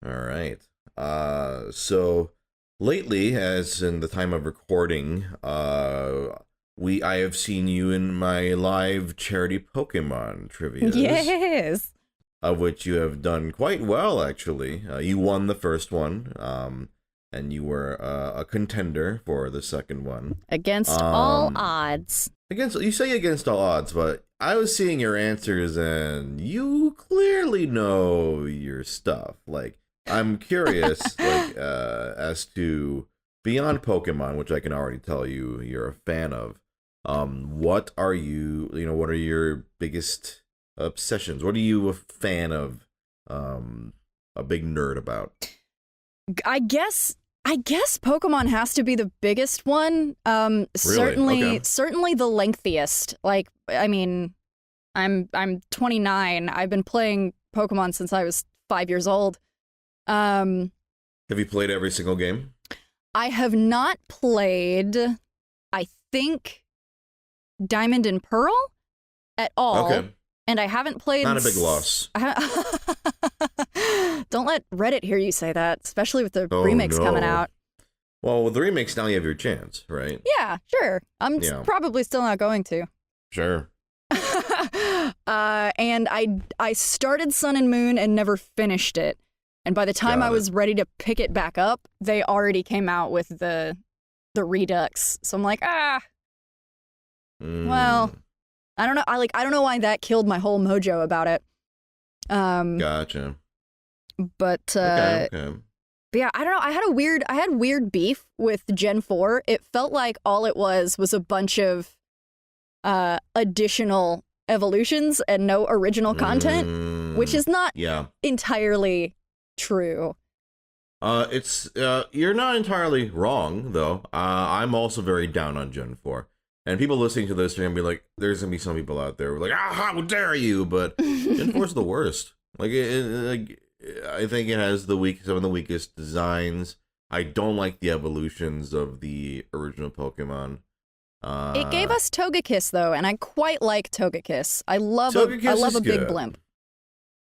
All right. So lately, as in the time of recording, I have seen you in my live charity Pokemon trivias, Yes. of which you have done quite well, actually. You won the first one, and you were a contender for the second one. Against all Um, odds. Against you say against all odds, but I was seeing your answers, and you clearly know your stuff. Like, I'm curious, as to beyond Pokemon, which I can already tell you're a fan of. What are you? What are your biggest obsessions? What are you a fan of? A big nerd about? I guess Pokemon has to be the biggest one. Really? Okay. Certainly the lengthiest. Like, I mean, I'm 29. I've been playing Pokemon since I was 5 years old. Um, Have you played every single game? I have not played, I think, Diamond and Pearl at all. Okay. And I haven't played. Not a big loss. Don't let Reddit hear you say that, especially with the Oh, remix coming no. out. Well, with the remakes, now you have your chance, right? Yeah, sure. I'm Yeah. probably still not going to. Sure. And I started Sun and Moon and never finished it. And by the time Got I it. was ready to pick it back up, they already came out with the Redux. So I'm like, well, I don't know. I don't know why that killed my whole mojo about it. Gotcha. But Okay. but yeah, I don't know. I had weird beef with Gen 4. It felt like all it was a bunch of additional evolutions and no original content, which is not Yeah. entirely true. It's you're not entirely wrong though. I'm also very down on Gen 4. And people listening to this are gonna be like, there's gonna be some people out there who are like, how dare you? But Gen 4 is the worst. I think it has some of the weakest designs. I don't like the evolutions of the original Pokemon. It gave us Togekiss though, and I quite like Togekiss. I love Togekiss a is big good. blimp.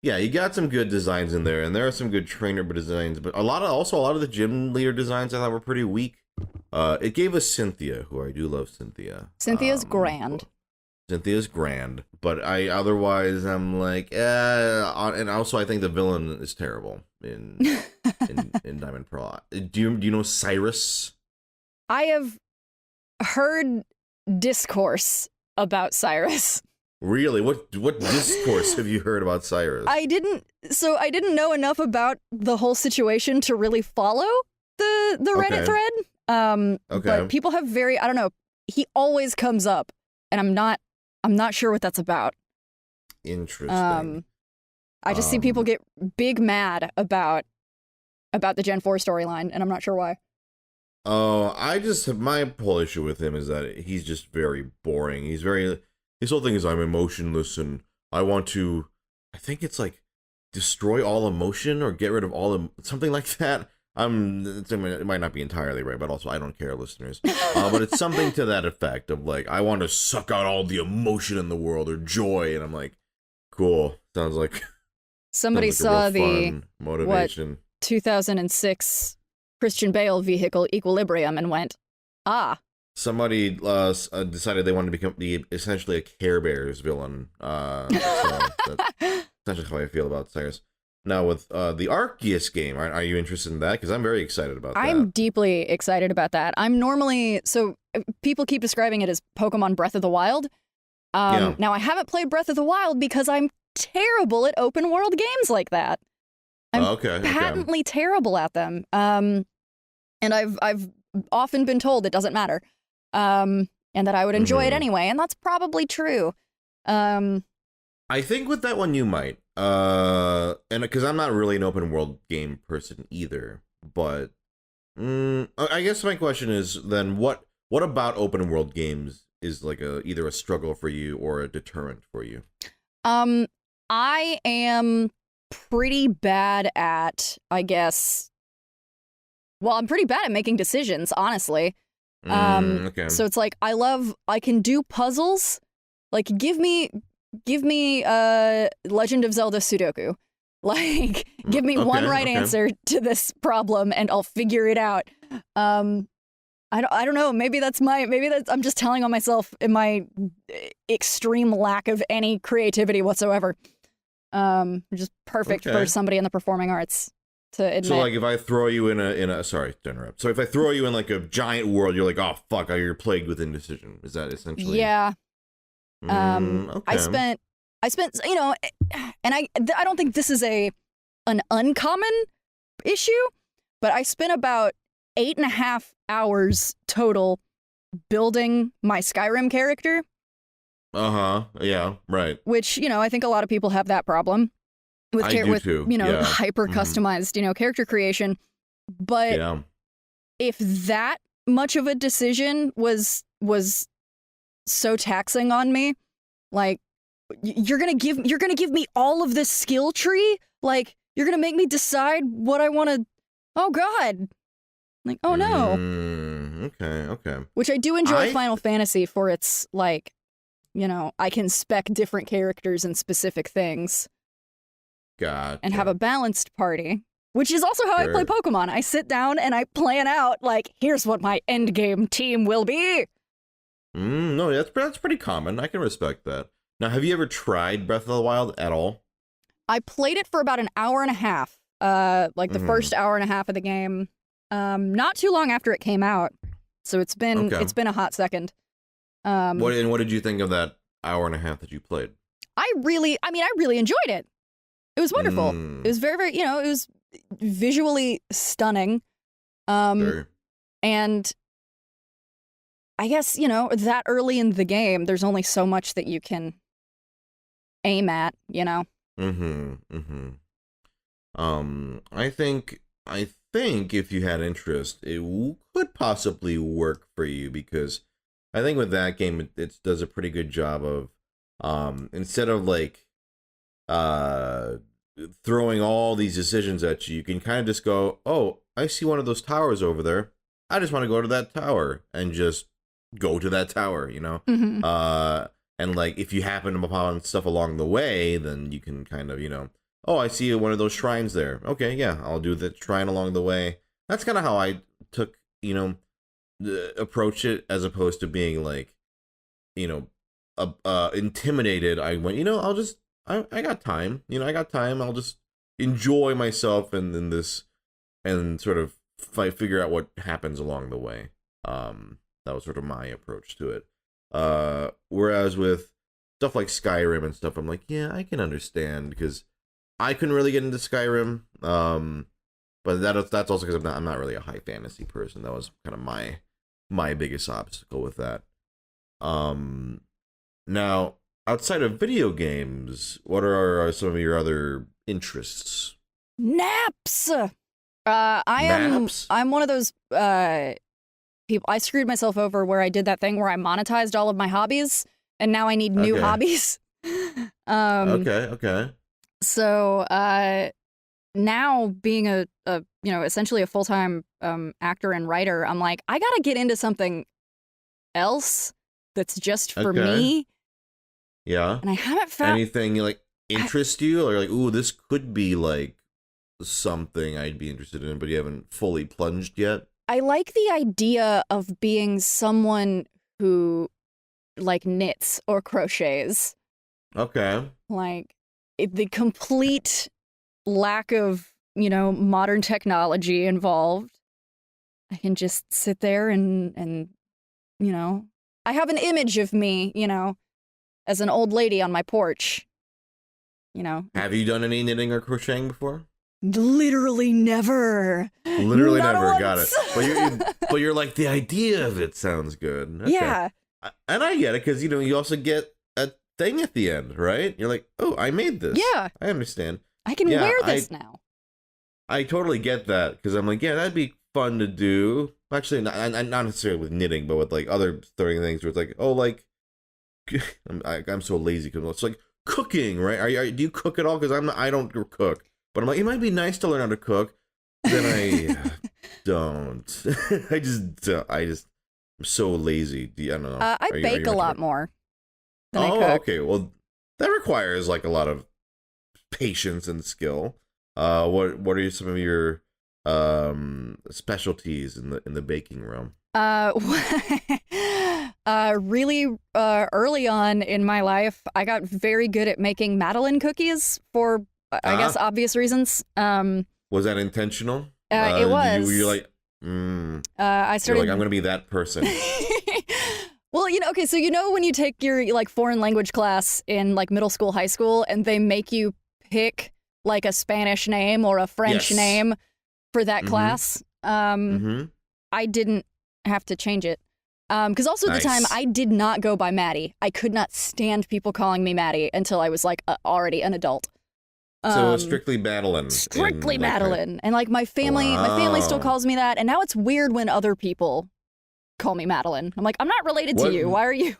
Yeah, you got some good designs in there, and there are some good trainer designs, but a lot of the gym leader designs I thought were pretty weak. It gave us Cynthia, who I do love Cynthia. Cynthia's grand. Cynthia's grand, but I'm like, and also I think the villain is terrible in in Diamond Pearl. Do you know Cyrus? I have heard discourse about Cyrus. Really? What discourse have you heard about Cyrus? I didn't know enough about the whole situation to really follow the Reddit Okay. thread. Okay. But people have I don't know, he always comes up and I'm not sure what that's about. Interesting. I just see people get big mad about the Gen 4 storyline and I'm not sure why. Oh, my whole issue with him is that he's just very boring. His whole thing is I'm emotionless and I want to, I think it's like destroy all emotion or get rid of something like that. It might not be entirely right, but also I don't care, listeners. But it's something to that effect of like, I want to suck out all the emotion in the world or joy. And I'm like, cool. Sounds like Somebody sounds like a saw real the fun motivation. 2006 Christian Bale vehicle Equilibrium and went, Somebody decided they wanted to become essentially a Care Bears villain. So that's essentially how I feel about Cyrus. Now with the Arceus game, are you interested in that? Because I'm very excited about that. I'm deeply excited about that. People keep describing it as Pokemon Breath of the Wild. Yeah. Now I haven't played Breath of the Wild because I'm terrible at open world games like that. I'm patently terrible at them. And I've often been told it doesn't matter. And that I would enjoy it anyway, and that's probably true. I think with that one you might. And because I'm not really an open world game person either, but I guess my question is then what about open world games is like either a struggle for you or a deterrent for you? I am pretty bad at, I guess. Well, I'm pretty bad at making decisions, honestly. Okay. So it's like I can do puzzles. Like give me Legend of Zelda Sudoku. Like, give me one right answer to this problem and I'll figure it out. I don't know. Maybe that's I'm just telling on myself in my extreme lack of any creativity whatsoever. Just perfect for somebody in the performing arts to admit. So like if I throw you in a sorry to interrupt. So if I throw you in like a giant world, you're like, oh fuck, you're plagued with indecision. Is that essentially? Yeah. I spent you know, and I don't think this is an uncommon issue, but I spent about 8.5 hours total building my Skyrim character. Yeah, right. Which, you know, I think a lot of people have that problem with hyper customized, you know, character creation. But if that much of a decision was so taxing on me, like you're gonna give me all of this skill tree, like you're gonna make me decide what I want to. Oh God. Like, oh no. Okay. Which I do enjoy Final Fantasy for its, like, you know, I can spec different characters and specific things. Gotcha. And have a balanced party. Which is also how I play Pokemon. I sit down and I plan out, like, here's what my endgame team will be. No, that's pretty common. I can respect that. Now, have you ever tried Breath of the Wild at all? I played it for about an hour and a half. Like the first hour and a half of the game. Not too long after it came out. So it's been a hot second. What did you think of that hour and a half that you played? I really enjoyed it. It was wonderful. It was very, very, you know, it was visually stunning. And I guess, you know, that early in the game, there's only so much that you can aim at, you know? I think if you had interest, it could possibly work for you, because I think with that game, it does a pretty good job of, instead of like, throwing all these decisions at you, you can kind of just go, oh, I see one of those towers over there. I just want to go to that tower and just go to that tower, you know? And like, if you happen upon stuff along the way, then you can kind of, you know, oh, I see one of those shrines there. Okay, yeah, I'll do the shrine along the way. That's kind of how I took, you know, approach it, as opposed to being like, you know, intimidated. I went, you know, I got time. You know, I got time. I'll just enjoy myself and then this, and sort of figure out what happens along the way. That was sort of my approach to it. Whereas with stuff like Skyrim and stuff, I'm like, yeah, I can understand, because I couldn't really get into Skyrim. But that's also because I'm not really a high fantasy person. That was kind of my biggest obstacle with that. Now, outside of video games, what are some of your other interests? Naps. I'm one of those people. I screwed myself over where I did that thing where I monetized all of my hobbies, and now I need new hobbies. Okay. So now being a you know, essentially a full-time actor and writer, I'm like, I gotta get into something else that's just for me. Yeah. And I haven't found anything like interest you, or like, ooh, this could be like something I'd be interested in, but you haven't fully plunged yet. I like the idea of being someone who like knits or crochets. Okay. Like the complete lack of, you know, modern technology involved. I can just sit there and you know, I have an image of me, you know, as an old lady on my porch, you know. Have you done any knitting or crocheting before? Literally never. Literally Not never. Once. Got it. But you're like, the idea of it sounds good. Okay. Yeah. And I get it, because, you know, you also get a thing at the end, right? You're like, oh, I made this. Yeah. I understand. I can wear this now. I totally get that, because I'm like, yeah, that'd be fun to do. Actually, not necessarily with knitting, but with like other throwing things where it's like, oh, like, I'm so lazy, because it's like cooking, right? Do you cook at all? Because I don't cook, but I'm like, it might be nice to learn how to cook. Then I don't. I'm so lazy. I don't know. I bake a lot more than I cook. Okay. Well, that requires like a lot of patience and skill. What are some of your specialties in the baking realm? Really early on in my life, I got very good at making Madeleine cookies for, I guess, obvious reasons. Was that intentional? It was. You're like, I started. You're like, I'm gonna be that person. Well, okay, so when you take your like foreign language class in like middle school, high school, and they make you pick like a Spanish name or a French name for that class, I didn't have to change it. Because also at the time, I did not go by Maddie. I could not stand people calling me Maddie until I was like already an adult. So strictly Madeline. Strictly Madeline. And like my family still calls me that. And now it's weird when other people call me Madeline. I'm like, I'm not related to you. Why are you?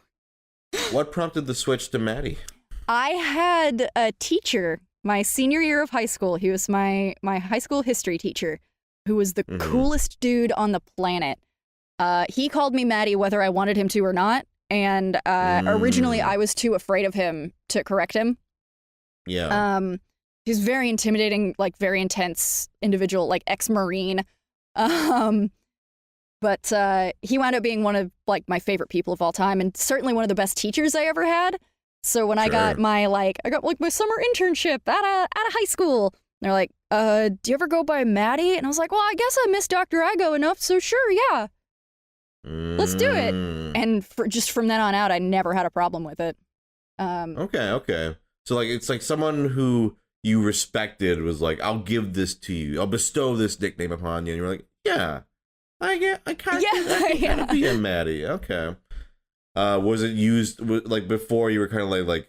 What prompted the switch to Maddie? I had a teacher my senior year of high school. He was my high school history teacher, who was the coolest dude on the planet. He called me Maddie whether I wanted him to or not. And originally I was too afraid of him to correct him. Yeah. He's very intimidating, like very intense individual, like ex-Marine. But he wound up being one of like my favorite people of all time, and certainly one of the best teachers I ever had. So when I got my my summer internship at a high school, they're like, do you ever go by Maddie? And I was like, well, I guess I miss Dr. Igo enough, so sure, yeah. Let's do it. And just from then on out, I never had a problem with it. Okay. So like it's like someone who you respected was like, I'll give this to you. I'll bestow this nickname upon you. And you're like, yeah, I kind of be a Maddie. Okay. Was it used like before you were kind of like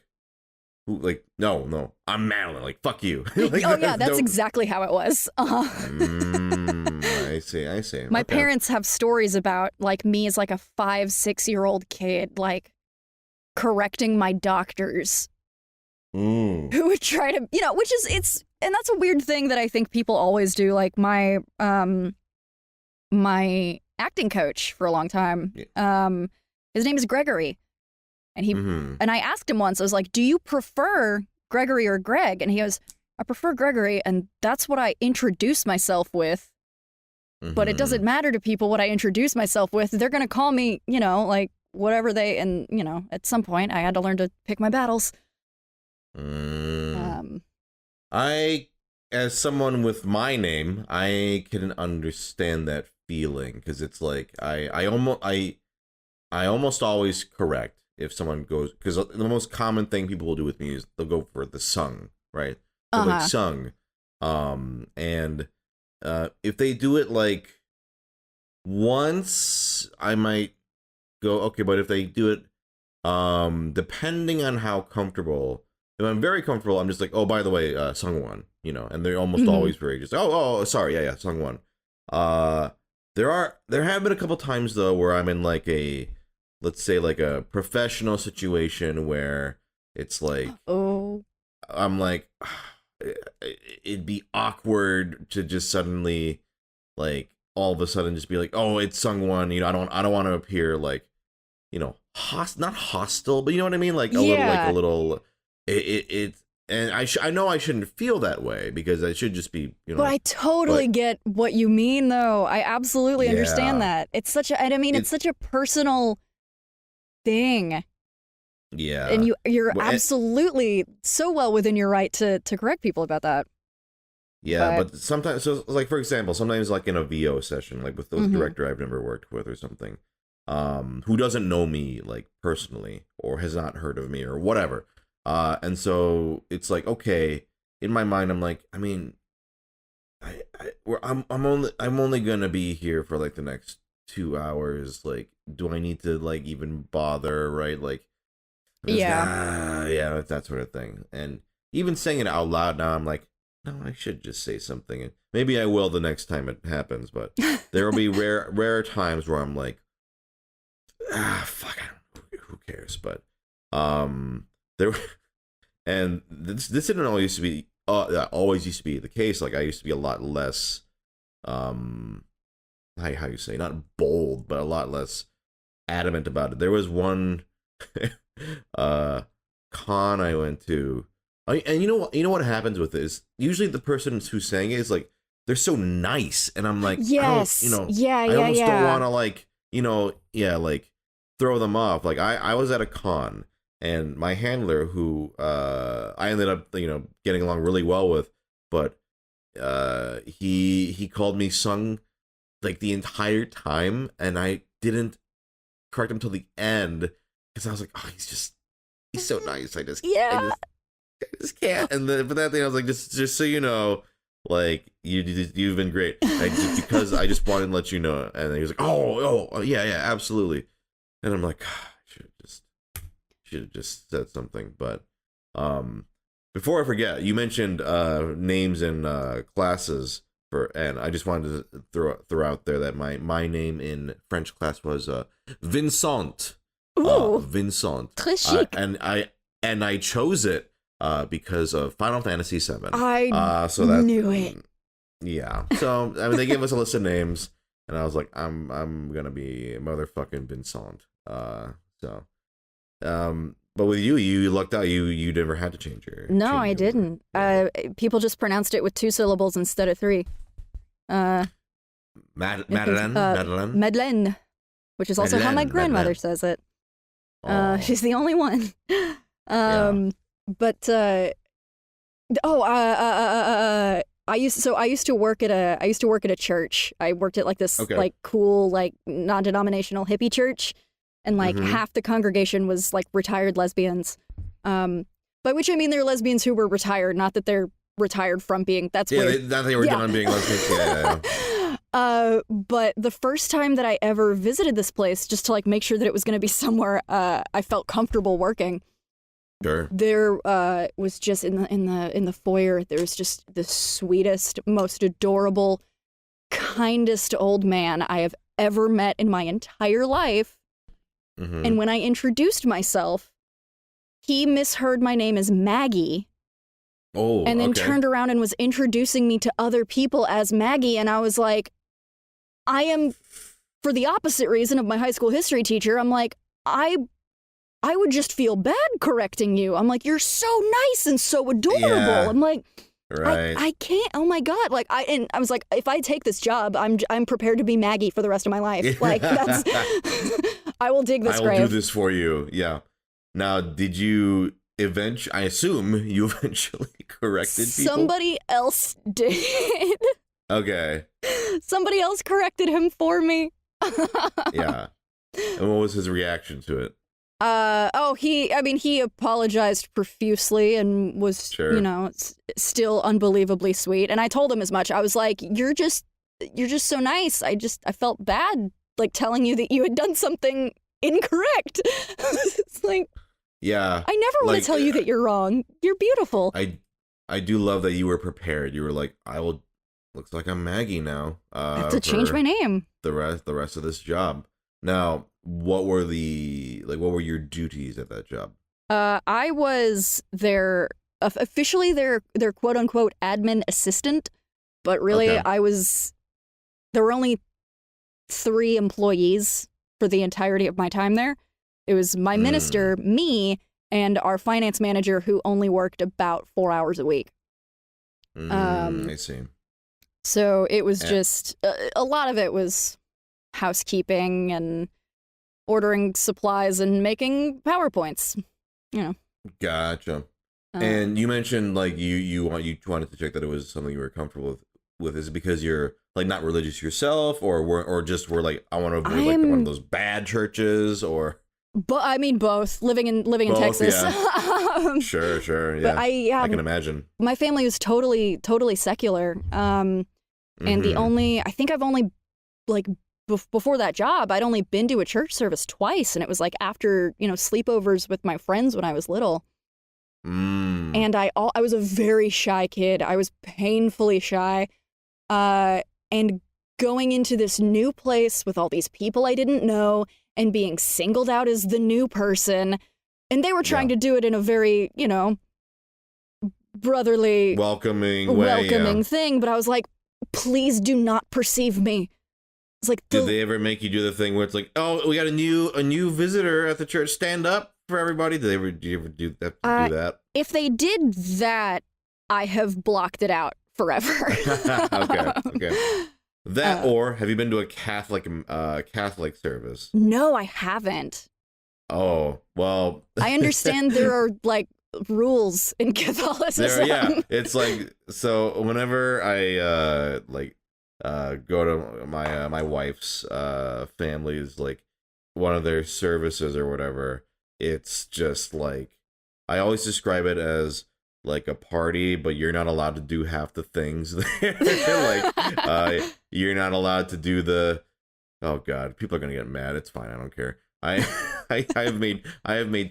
no, I'm Madeline. Like, fuck you. Like, oh yeah, that's exactly how it was. I see. My parents have stories about like me as like a 5-6-year-old kid, like correcting my doctors. Who would try to, which is, and that's a weird thing that I think people always do. Like my acting coach for a long time, his name is Gregory. And he, and I asked him once, I was like, do you prefer Gregory or Greg? And he goes, I prefer Gregory. And that's what I introduce myself with. But it doesn't matter to people what I introduce myself with. They're going to call me, like whatever and at some point I had to learn to pick my battles. I, as someone with my name, I can understand that feeling, because it's like I almost always correct if someone goes, because the most common thing people will do with me is they'll go for the sung, right? So like sung, and if they do it like once, I might go okay, but if they do it, depending on how comfortable. If I'm very comfortable, I'm just like, oh, by the way, Sungwon, and they're almost always very just, oh, sorry, yeah, Sungwon. There have been a couple times though where I'm in like let's say like a professional situation where it's like, I'm like, it'd be awkward to just suddenly, like, all of a sudden just be like, oh, it's Sungwon, I don't want to appear like, not hostile, but you know what I mean, like a little. And I know I shouldn't feel that way, because I should just be, But I totally get what you mean, though. I absolutely understand that. It's such a, it's such a personal thing. Yeah. And you're absolutely so well within your right to correct people about that. Yeah, but sometimes, so like for example, sometimes like in a VO session, like with those director I've never worked with or something, who doesn't know me like personally or has not heard of me or whatever. And so it's like, okay, in my mind, I'm like, I mean, I'm only gonna be here for like the next 2 hours. Like, do I need to like even bother? Right? Like, yeah, that sort of thing. And even saying it out loud now, I'm like, no, I should just say something. And maybe I will the next time it happens. But there will be rare times where I'm like, fuck, who cares? But there, and this didn't always used to be the case. Like I used to be a lot less, how you say, not bold, but a lot less adamant about it. There was one con I went to And you know what happens with this? Usually the person who's saying it is like, they're so nice, and I'm like, yes, I don't want to like, like throw them off. Like I was at a con, and my handler, who I ended up getting along really well with, but he called me Sung like the entire time, and I didn't correct him till the end because I was like, oh, he's so nice. I just can't. And then, but that thing I was like, just so you know, like you've been great. Because I just wanted to let you know. And he was like, oh yeah, absolutely. And I'm like, should have just said something. But before I forget, you mentioned names and classes and I just wanted to throw out there that my name in French class was Vincent. Ooh, Vincent. Très chic. And I chose it because of Final Fantasy VII. I knew it. Yeah. So I mean, they gave us a list of names, and I was like, I'm gonna be motherfucking Vincent. But with you lucked out. You never had to change your. No, I didn't. People just pronounced it with 2 syllables instead of 3. Madeleine, which is also how my grandmother says it. She's the only one. But I used to work at a church. I worked at like this like cool like non-denominational hippie church, and like half the congregation was like retired lesbians. By which I mean they're lesbians who were retired, not that they're retired from being. That's weird. Not that they were done being lesbians. But the first time that I ever visited this place, just to like make sure that it was going to be somewhere I felt comfortable working. Sure. There was just in the foyer. There was just the sweetest, most adorable, kindest old man I have ever met in my entire life. And when I introduced myself, he misheard my name as Maggie. Oh, and then turned around and was introducing me to other people as Maggie, and I was like, I am, for the opposite reason of my high school history teacher, I'm like, I would just feel bad correcting you. I'm like, you're so nice and so adorable. Yeah, I'm like, right. I can't. Oh my god! Like I was like, if I take this job, I'm prepared to be Maggie for the rest of my life. Like that's, I will dig this grave. I will do this for you. Yeah. Now, did you I assume you eventually corrected people? Somebody else did. Okay. Somebody else corrected him for me. Yeah. And what was his reaction to it? He apologized profusely and was, still unbelievably sweet. And I told him as much. I was like, you're just so nice. I felt bad, like, telling you that you had done something incorrect. It's like, yeah, I never want to tell you that you're wrong. You're beautiful. I do love that you were prepared. You were like, looks like I'm Maggie now. I have to change my name. The rest of this job. Now, what were your duties at that job? I was officially their quote unquote admin assistant, but really there were only 3 employees for the entirety of my time there. It was my minister, me, and our finance manager, who only worked about 4 hours a week. I see. So it was just a lot of it was housekeeping and ordering supplies and making PowerPoints. Gotcha. And you mentioned like you wanted to check that it was something you were comfortable with. Is it because you're like not religious yourself, or just were like, I want to avoid like one of those bad churches, or? But I mean both. Living in Texas. Yeah. Sure. Yeah. But I can imagine. My family was totally secular. And I think I've only like before that job, I'd only been to a church service twice, and it was like after sleepovers with my friends when I was little. And I was a very shy kid. I was painfully shy, and going into this new place with all these people I didn't know and being singled out as the new person, and they were trying to do it in a very brotherly, welcoming thing. But I was like, please do not perceive me. It's like, did they ever make you do the thing where it's like, oh, we got a new visitor at the church, stand up for everybody? Did you ever do that? If they did that, I have blocked it out forever. Okay. That, or have you been to a Catholic service? No, I haven't. Oh, well. I understand there are, like, rules in Catholicism. It's like, so whenever I, go to my wife's family's, like, one of their services or whatever, it's just, like, I always describe it as, like, a party, but you're not allowed to do half the things there. Like, you're not allowed to do the, oh god, people are gonna get mad. It's fine, I don't care. I have made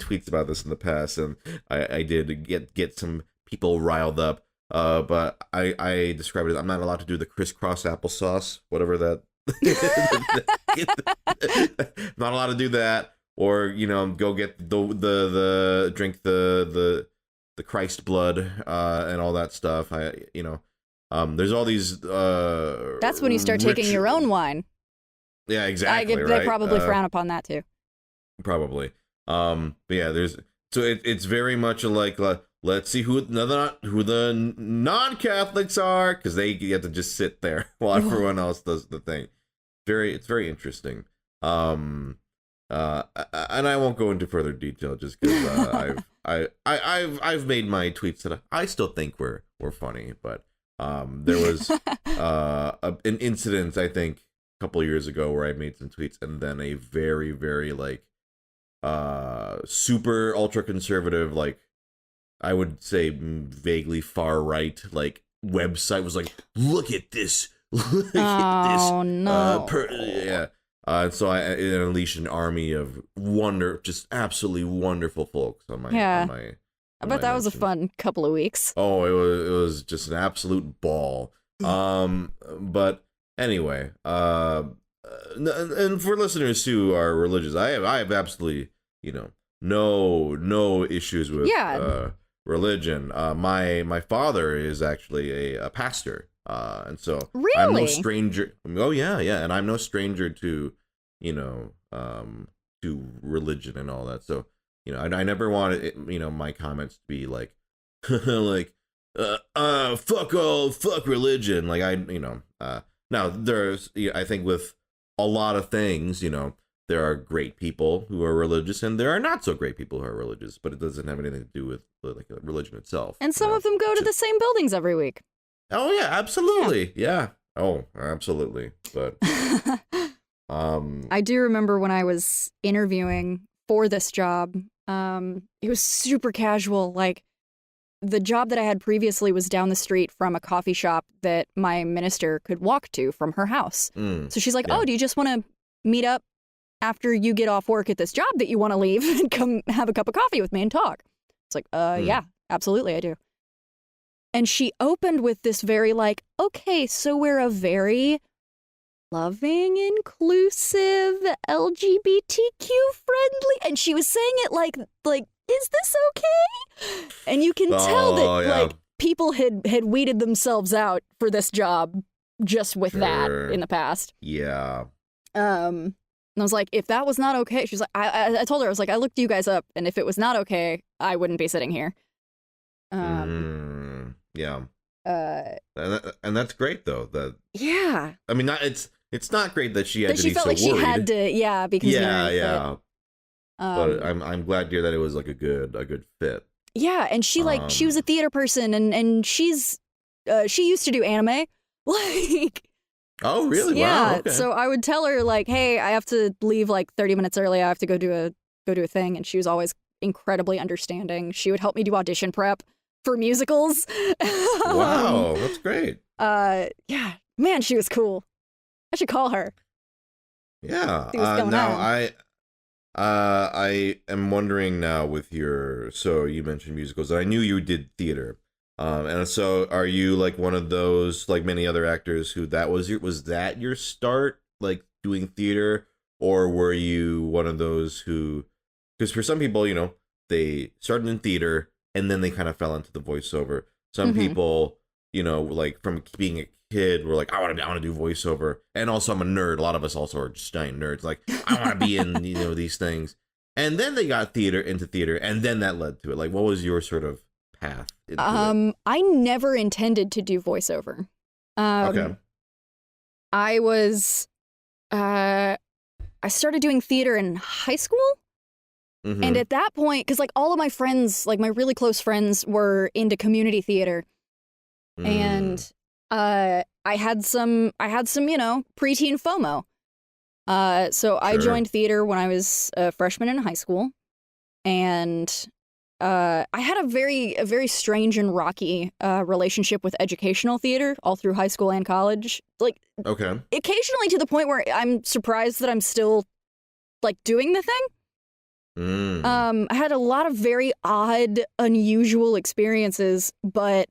tweets about this in the past, and I did get some people riled up. But I described it as I'm not allowed to do the crisscross applesauce, whatever that. Not allowed to do that, or go get the drink the Christ blood and all that stuff. There's all these. That's when you start taking your own wine. Yeah, exactly. They probably frown upon that too. Probably. But yeah, it's very much like let's see who the non-Catholics are, because they get to just sit there while everyone else does the thing. It's very interesting. And I won't go into further detail just because I've made my tweets that I still think were funny, but there was an incident, I think, a couple of years ago where I made some tweets, and then a very, very super ultra conservative, like, I would say vaguely far right, like, website was like, look at this. Oh no. And so I unleashed an army of just absolutely wonderful folks on my. I bet that was a fun couple of weeks. Oh, it was just an absolute ball. But anyway, and for listeners who are religious, I have absolutely no issues with religion. My father is actually a pastor. And so really? I'm no stranger. Oh yeah, and I'm no stranger to, to religion and all that. So, I never wanted my comments to be like, fuck religion. Like now there's, I think with a lot of things, there are great people who are religious, and there are not so great people who are religious, but it doesn't have anything to do with like religion itself. And some of them go to the same buildings every week. Oh yeah, absolutely. Yeah. Oh, absolutely. But I do remember when I was interviewing for this job, it was super casual. Like, the job that I had previously was down the street from a coffee shop that my minister could walk to from her house. So she's like, oh, do you just want to meet up after you get off work at this job that you want to leave and come have a cup of coffee with me and talk? It's like, yeah, absolutely, I do. And she opened with this very okay, so we're a very loving, inclusive, LGBTQ friendly, and she was saying it like, is this okay? And you can tell that people had weeded themselves out for this job just with that in the past. Yeah. And I was like, if that was not okay, she's like, I told her, I was like, I looked you guys up, and if it was not okay, I wouldn't be sitting here. Yeah. And that's great though. I mean, it's not great that she had to be so worried. She felt like she had to, because yeah. But I'm glad, dear, that it was like a good fit. Yeah, and she she was a theater person, and she used to do anime. Oh really? Yeah. Wow, okay. So I would tell her hey, I have to leave 30 minutes early. I have to go do a thing, and she was always incredibly understanding. She would help me do audition prep for musicals. Wow, that's great. Yeah, man, she was cool. I should call her. Yeah. Now I am wondering now with so you mentioned musicals, and I knew you did theater. And so are you one of those, like many other actors who was that your start, doing theater, or were you one of those who, because for some people, they started in theater and then they kind of fell into the voiceover. Some people, from being a kid, were like, I want to do voiceover. And also I'm a nerd. A lot of us also are just giant nerds. Like, I want to be in, these things. And then they got into theater, and then that led to it. What was your sort of path into it? I never intended to do voiceover. Okay. I was, I started doing theater in high school. Mm-hmm. And at that point, because like all of my friends, like my really close friends were into community theater. And I had some, preteen FOMO. So I joined theater when I was a freshman in high school. And I had a very strange and rocky relationship with educational theater all through high school and college. Like, occasionally to the point where I'm surprised that I'm still like doing the thing. I had a lot of very odd, unusual experiences, but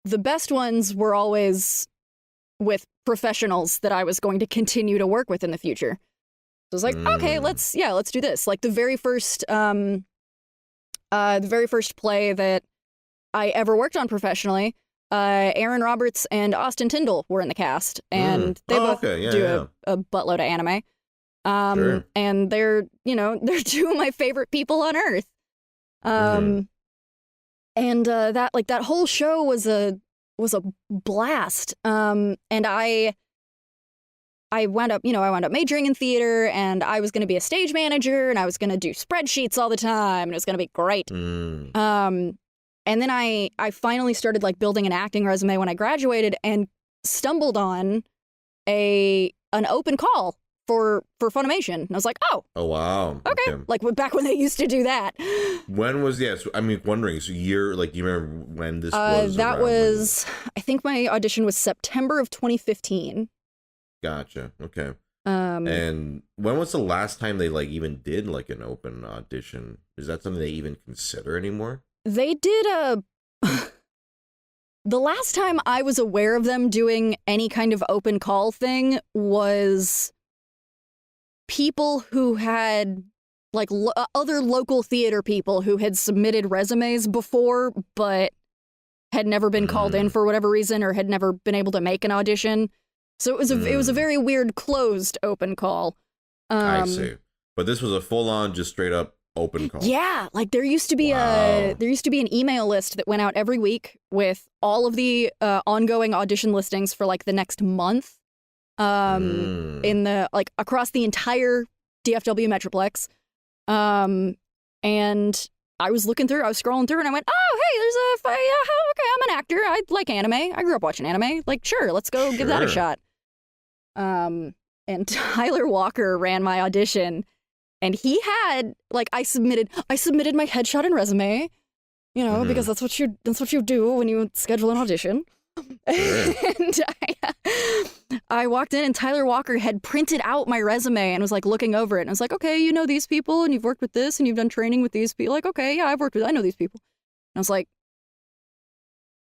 the best ones were always with professionals that I was going to continue to work with in the future. So I was like, okay, let's do this. Like the very first play that I ever worked on professionally, Aaron Roberts and Austin Tyndall were in the cast, and they both do a buttload of anime. And they're two of my favorite people on earth. And that whole show was a blast. And I wound up majoring in theater, and I was going to be a stage manager, and I was going to do spreadsheets all the time, and it was going to be great. And then I finally started like building an acting resume when I graduated, and stumbled on an open call for Funimation. And I was like, oh wow, okay. Like back when they used to do that. When was wondering, so year, like, do you remember when this was? That was, I think my audition was September of 2015. Gotcha. Okay. And when was the last time they like even did like an open audition? Is that something they even consider anymore? They did the last time I was aware of them doing any kind of open call thing was people who had like other local theater people who had submitted resumes before but had never been called in for whatever reason, or had never been able to make an audition. So it was a very weird closed open call. I see. But this was a full on just straight up open call. Yeah, like there used to be an email list that went out every week with all of the ongoing audition listings for like the next month. In the like across the entire DFW Metroplex. And I was scrolling through, and I went, oh, hey, okay, I'm an actor. I like anime. I grew up watching anime. Like, sure, let's go give that a shot. And Tyler Walker ran my audition, and he had like I submitted my headshot and resume, because that's what you do when you schedule an audition. And I walked in, and Tyler Walker had printed out my resume and was like looking over it, and I was like, okay, you know these people, and you've worked with this, and you've done training with these people. Like, okay, yeah, I know these people. And I was like,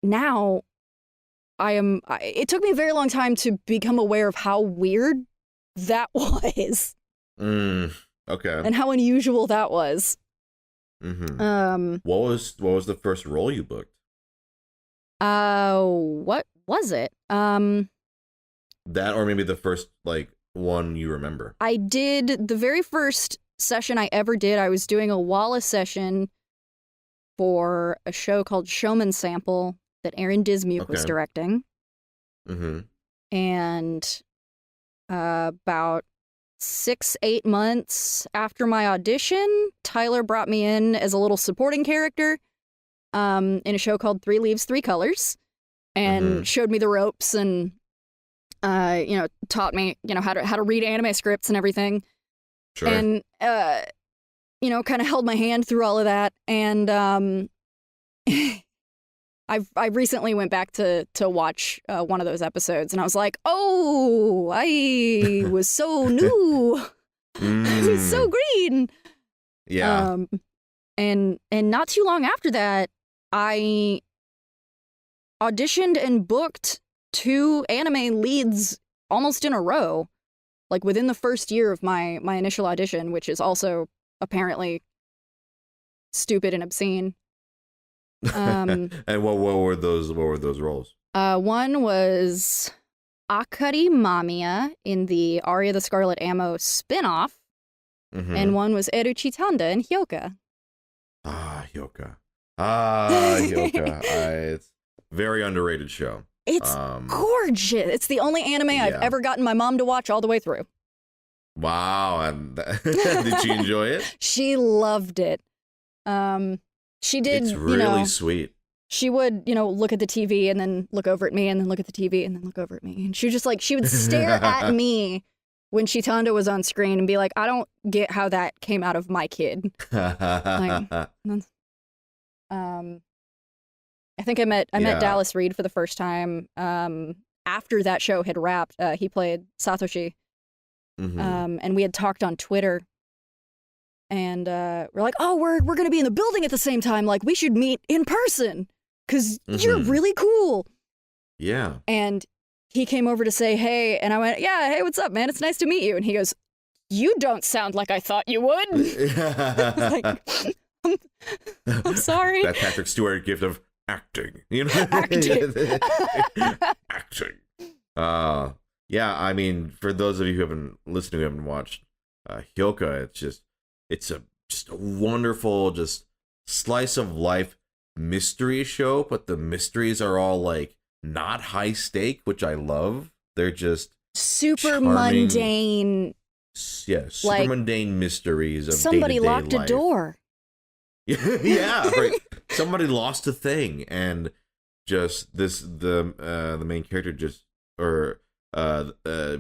now it took me a very long time to become aware of how weird that was. Okay. And how unusual that was. What was the first role you booked? What was it? That, or maybe the first, like, one you remember. I did the very first session I ever did. I was doing a Wallace session for a show called Showman Sample that Aaron Dismuke was directing. And about 6-8 months after my audition, Tyler brought me in as a little supporting character in a show called 3 Leaves, 3 Colors, and showed me the ropes, and taught me how to read anime scripts and everything. Sure. And kind of held my hand through all of that. And I recently went back to watch one of those episodes, and I was like, oh, I was so new. I was so green. Yeah. And not too long after that, I auditioned and booked 2 anime leads almost in a row, like within the first year of my initial audition, which is also apparently stupid and obscene. And what were those roles? One was Akari Mamiya in the Aria the Scarlet Ammo spin-off, and one was Eruchi Tanda in Hyoka. Ah, Hyoka. Hyoka. It's a very underrated show. It's gorgeous. It's the only anime I've ever gotten my mom to watch all the way through. Wow. And did she enjoy it? She loved it. She did, it's really sweet. She would, look at the TV and then look over at me and then look at the TV and then look over at me. And she was just like, she would stare at me when Chitanda was on screen and be like, I don't get how that came out of my kid. I think I met Dallas Reed for the first time after that show had wrapped. He played Satoshi. And we had talked on Twitter. And we're like, oh, we're going to be in the building at the same time. Like, we should meet in person because you're really cool. Yeah. And he came over to say, hey. And I went, yeah, hey, what's up, man? It's nice to meet you. And he goes, you don't sound like I thought you would. Like, I'm sorry. That Patrick Stewart gift of acting. Acting. Acting. Yeah, I mean, for those of you who haven't listened, who haven't watched Hyoka, it's a wonderful, just slice of life mystery show, but the mysteries are all like not high stake, which I love. They're just super mundane. Yeah, super mundane mysteries of somebody day-to-day locked life. a door. Yeah, right. Somebody lost a thing, and just the main character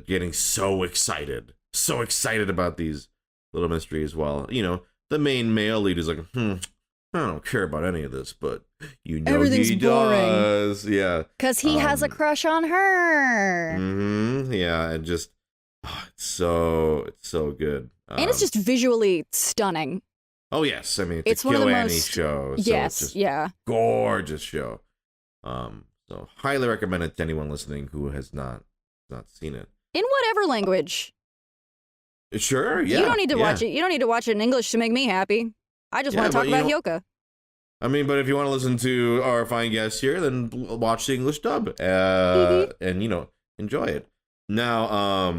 getting so excited about these little mysteries, while the main male lead is like, I don't care about any of this, but everything's he does. Boring. Yeah, because he has a crush on her. Yeah, and just it's so good, and it's just visually stunning. Oh yes, I mean it's a one of the Kyoani most show. So yes, it's just gorgeous show. So highly recommend it to anyone listening who has not seen it. In whatever language. Sure, yeah. You don't need to watch it. You don't need to watch it in English to make me happy. I just want to talk about Hyoka. I mean, but if you want to listen to our fine guests here, then watch the English dub and enjoy it. Now,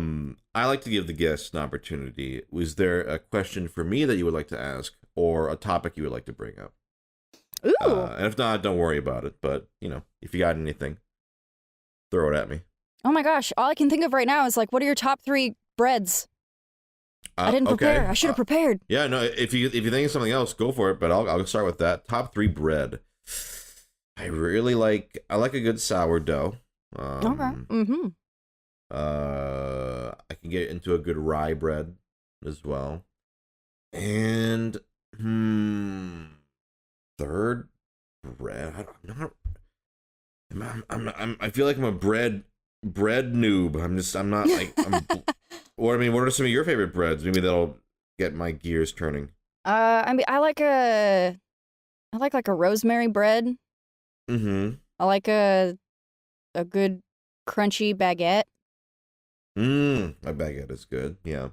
I like to give the guests an opportunity. Was there a question for me that you would like to ask, or a topic you would like to bring up? Ooh. And if not, don't worry about it. But if you got anything, throw it at me. Oh my gosh! All I can think of right now is like, what are your top 3 breads? I didn't prepare. I should have prepared. Yeah, no. If you think of something else, go for it. But I'll start with that. Top 3 bread. I like a good sourdough. Okay. I can get into a good rye bread as well. And third bread. I feel like I'm a bread noob. I'm not like what are some of your favorite breads? Maybe that'll get my gears turning. I mean, I like a rosemary bread. I like a good crunchy baguette. A baguette is good. Yeah.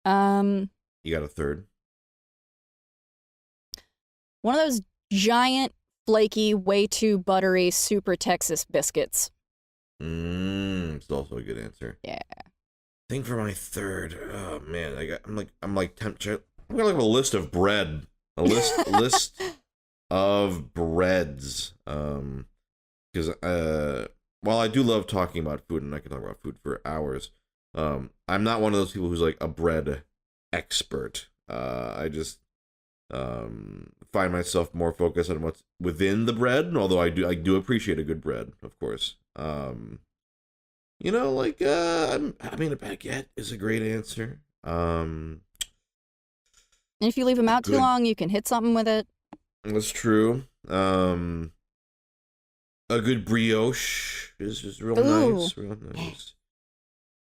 You got a third? One of those giant, flaky, way too buttery, super Texas biscuits. It's also a good answer. Yeah. I think for my third, oh man, I'm like tempted. I'm gonna have a list of bread, list of breads. Because while I do love talking about food, and I can talk about food for hours, I'm not one of those people who's like a bread expert. I just find myself more focused on what's within the bread, although I do appreciate a good bread, of course. I mean, a baguette is a great answer. And if you leave them out too long, you can hit something with it. That's true. A good brioche is just real nice. Real nice.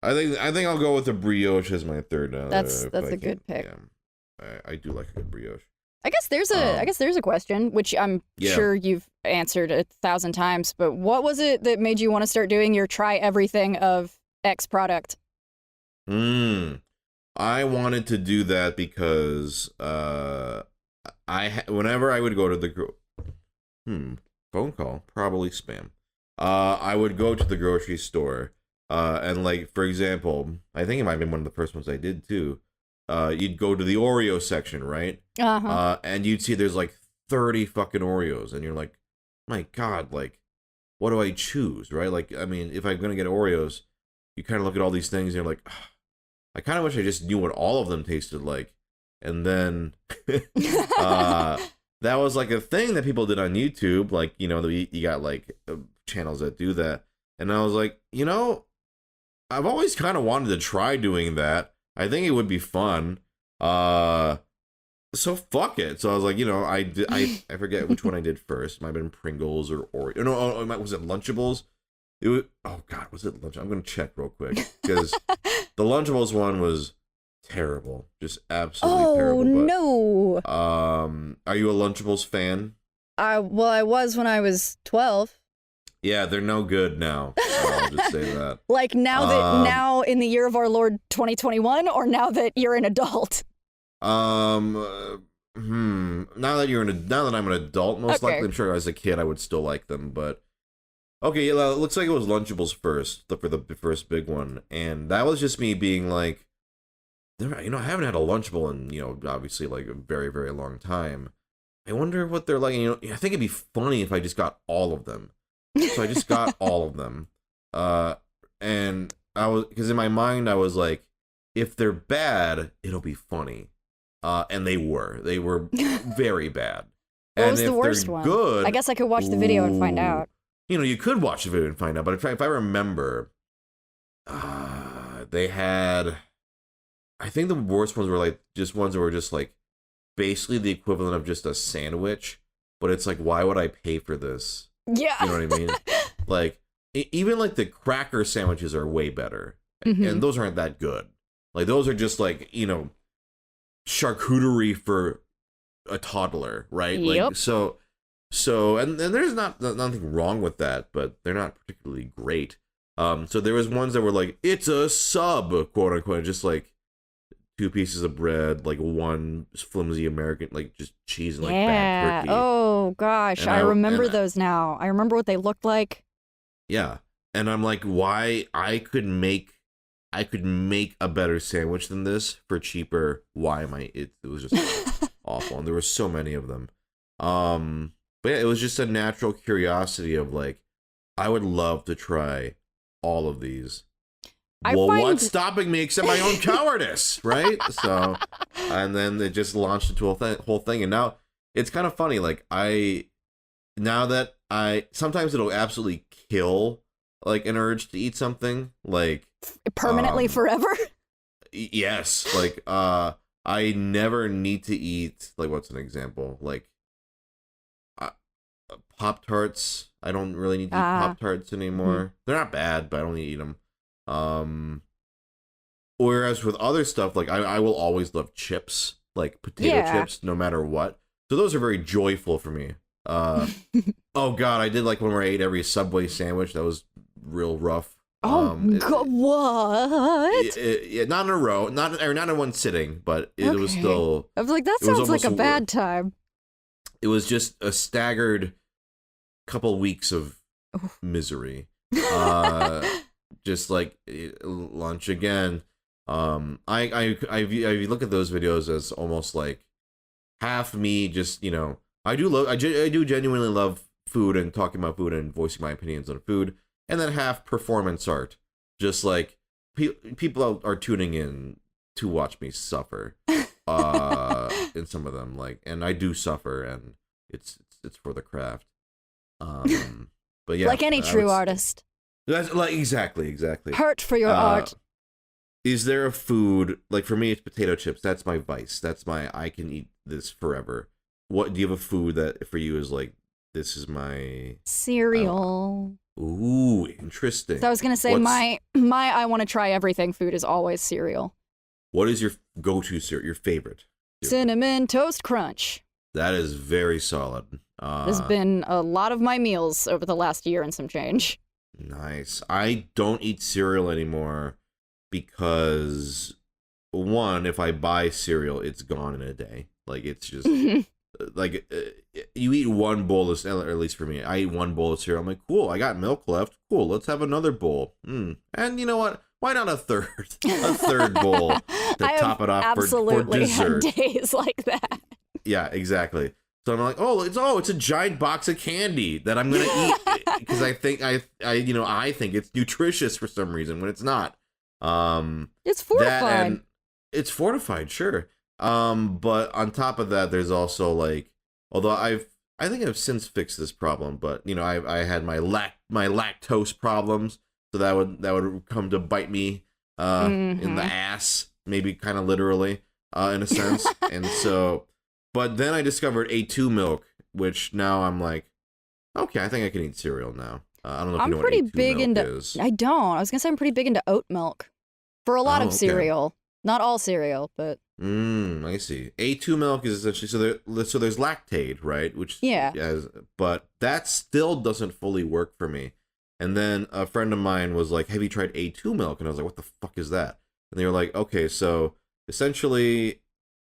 I think I'll go with the brioche as my third. That's a good pick. Yeah, I do like a good brioche. I guess there's a question which I'm sure you've answered 1,000 times, but what was it that made you want to start doing your try everything of X product? I wanted to do that because whenever I would go to the phone call, probably spam. I would go to the grocery store, and like for example, I think it might have been one of the first ones I did too. You'd go to the Oreo section, right? And you'd see there's like 30 fucking Oreos, and you're like, my God, like, what do I choose, right? Like, I mean, if I'm gonna get Oreos, you kind of look at all these things, and you're like, I kind of wish I just knew what all of them tasted like. And then that was like a thing that people did on YouTube. Like, you know, you got like channels that do that. And I was like, you know, I've always kind of wanted to try doing that. I think it would be fun. So fuck it. So I was like, you know, I forget which one I did first. It might have been Pringles or no, was it Lunchables? It was, oh God, was it Lunchables? I'm gonna check real quick because the Lunchables one was terrible, just absolutely terrible. Oh no! Are you a Lunchables fan? Well, I was when I was 12. Yeah, they're no good now. I'll just say that. Like now in the year of our Lord 2021, or now that you're an adult? Now that I'm an adult, most likely, I'm sure as a kid I would still like them, but okay, yeah, it looks like it was Lunchables first, for the first big one, and that was just me being like, you know, I haven't had a Lunchable in, you know, obviously like a very, very long time. I wonder what they're like. You know, I think it'd be funny if I just got all of them. So I just got all of them, and because in my mind I was like, if they're bad, it'll be funny. And they were very bad. What was the worst one? Good, I guess I could watch the video and find out. You know, you could watch the video and find out, but if I remember, they had, I think the worst ones were like just ones that were just like basically the equivalent of just a sandwich, but it's like, why would I pay for this? Yeah. You know what I mean? Like, even like the cracker sandwiches are way better, and those aren't that good. Like, those are just like, you know, charcuterie for a toddler, right? Yep. Like, so and there's nothing wrong with that, but they're not particularly great. So there was ones that were like, it's a sub, quote unquote, just like 2 pieces of bread, like one flimsy American, like just cheese and like bad turkey. Oh gosh, I remember those now. I remember what they looked like. Yeah, and I'm like, why I could make a better sandwich than this for cheaper. Why am I? It was just awful, and there were so many of them. But yeah, it was just a natural curiosity of like, I would love to try all of these. What's stopping me except my own cowardice, right? So, and then it just launched into a whole thing, and now it's kind of funny. Like sometimes it'll absolutely kill like an urge to eat something, like permanently forever. Yes, like I never need to eat, like, what's an example? Like Pop-Tarts. I don't really need to eat Pop-Tarts anymore. They're not bad, but I don't need to eat them. Whereas with other stuff, like I will always love chips, like potato chips, no matter what. So those are very joyful for me. Oh God, I did like one where I ate every Subway sandwich. That was real rough. Oh God, what? Yeah, not in a row, not in one sitting, but it was still. I was like, that sounds like a bad time. It was just a staggered couple weeks of misery. Just like lunch again. I look at those videos as almost like half me, just, you know, I do genuinely love food and talking about food and voicing my opinions on food, and then half performance art, just like people are tuning in to watch me suffer. In some of them, like, and I do suffer, and it's for the craft. But yeah, like any true artist. That's like exactly. Hurt for your art. Is there a food, like for me it's potato chips, that's my vice. That's my, I can eat this forever. What do you have a food that for you is like, this is my cereal? Ooh, interesting. So I was gonna say my I want to try everything food is always cereal. What is your go-to cereal, your favorite? Cinnamon Toast Crunch. That is very solid. There's been a lot of my meals over the last year and some change. Nice. I don't eat cereal anymore because, one, if I buy cereal, it's gone in a day. Like, it's just, like, you eat one bowl of, or at least for me, I eat one bowl of cereal. I'm like, cool, I got milk left. Cool, let's have another bowl. And you know what? Why not a third? A third bowl to top it off for dessert. Had days like that. Yeah, exactly. So I'm like, it's a giant box of candy that I'm gonna eat because I think I think it's nutritious for some reason when it's not. It's fortified. It's fortified, sure. But on top of that, there's also like, although I think I've since fixed this problem, but I had my lactose problems, so that would come to bite me in the ass, maybe kind of literally in a sense, and so. But then I discovered A2 milk, which now I'm like, okay, I think I can eat cereal now. I don't know if you know what A2 milk is. I don't. I was gonna say I'm pretty big into oat milk for a lot of cereal. Not all cereal, but. I see. A2 milk is essentially so there's lactate, right? Which but that still doesn't fully work for me. And then a friend of mine was like, "Have you tried A2 milk?" And I was like, "What the fuck is that?" And they were like, "Okay, so essentially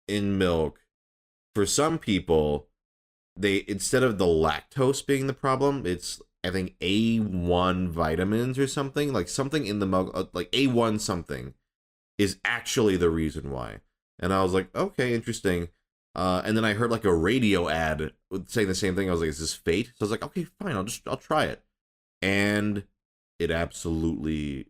in milk, for some people, instead of the lactose being the problem, it's I think A1 vitamins or something, like something in the milk, like A1 something, is actually the reason why." And I was like, okay, interesting. And then I heard like a radio ad saying the same thing. I was like, is this fate? So I was like, okay, fine, I'll try it. And it absolutely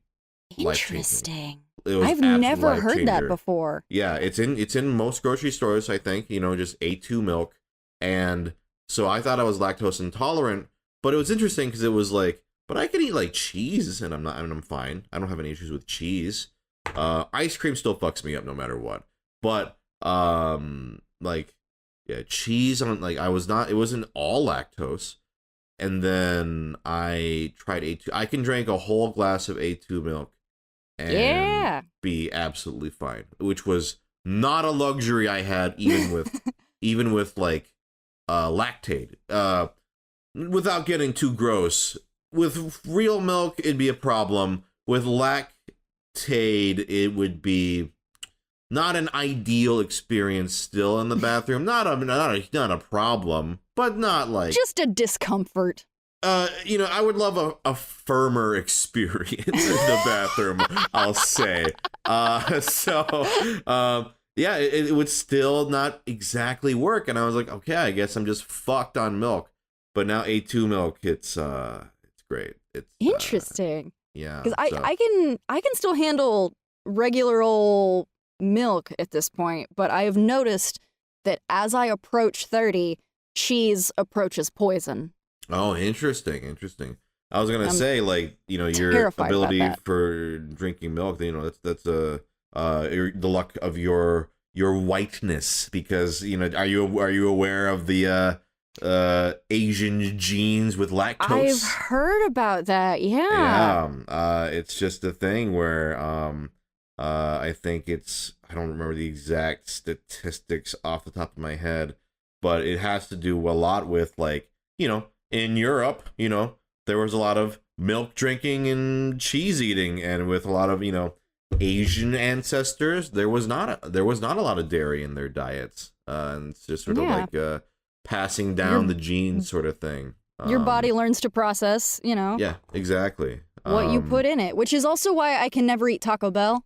interesting. I've never heard that before. Yeah, it's in most grocery stores, I think, just A2 milk. And so I thought I was lactose intolerant, but it was interesting because it was like, but I can eat like cheese and I'm fine. I don't have any issues with cheese. Ice cream still fucks me up no matter what. But cheese on it wasn't all lactose. And then I tried A2. I can drink a whole glass of A2 milk and be absolutely fine, which was not a luxury I had even with like lactate. Without getting too gross, with real milk it'd be a problem. With lactate it would be not an ideal experience still in the bathroom. Not a problem, but not like just a discomfort. I would love a firmer experience in the bathroom, I'll say. It would still not exactly work. And I was like, okay, I guess I'm just fucked on milk. But now A2 milk, it's great. It's interesting. Yeah. Because I can still handle regular old milk at this point, but I have noticed that as I approach 30, cheese approaches poison. Oh, interesting. I was gonna say, like, your ability for drinking milk. That's the luck of your whiteness, because are you aware of the Asian genes with lactose? I've heard about that. Yeah. Yeah. It's just a thing where I think I don't remember the exact statistics off the top of my head, but it has to do a lot with, like, in Europe, there was a lot of milk drinking and cheese eating, and with a lot of, Asian ancestors, there was not a lot of dairy in their diets. And it's just sort of like passing down the genes sort of thing. Your body learns to process, Yeah, exactly. What you put in it, which is also why I can never eat Taco Bell.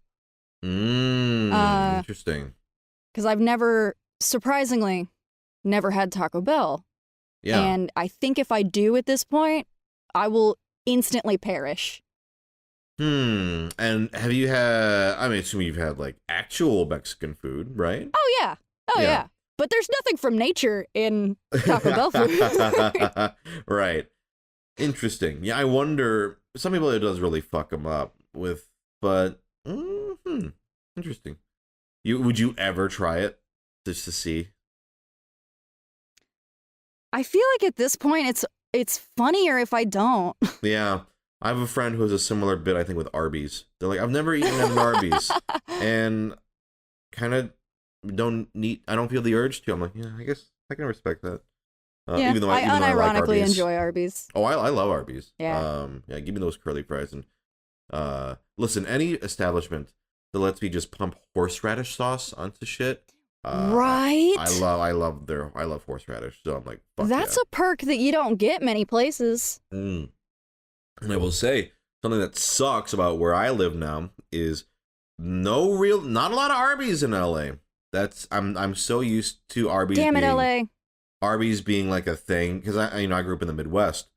Interesting. Because I've surprisingly, never had Taco Bell. Yeah. And I think if I do at this point, I will instantly perish. And have you had, I mean, assuming you've had like actual Mexican food, right? Oh, yeah. Yeah. But there's nothing from nature in Taco Bell food. Right. Interesting. Yeah, I wonder, some people it does really fuck them up with, but interesting. Would you ever try it just to see? I feel like at this point it's funnier if I don't. Yeah. I have a friend who has a similar bit, I think, with Arby's. They're like, I've never eaten at an Arby's. And kind of I don't feel the urge to. I'm like, yeah, I guess I can respect that. Yeah, even though I unironically enjoy Arby's. Oh, I love Arby's. Yeah. Give me those curly fries. And listen, any establishment that lets me just pump horseradish sauce onto shit. Right. I love horseradish. So I'm like, fuck that's a perk that you don't get many places. And I will say, something that sucks about where I live now is not a lot of Arby's in LA. I'm so used to Arby's. Damn it, LA. Arby's being like a thing, because I grew up in the Midwest,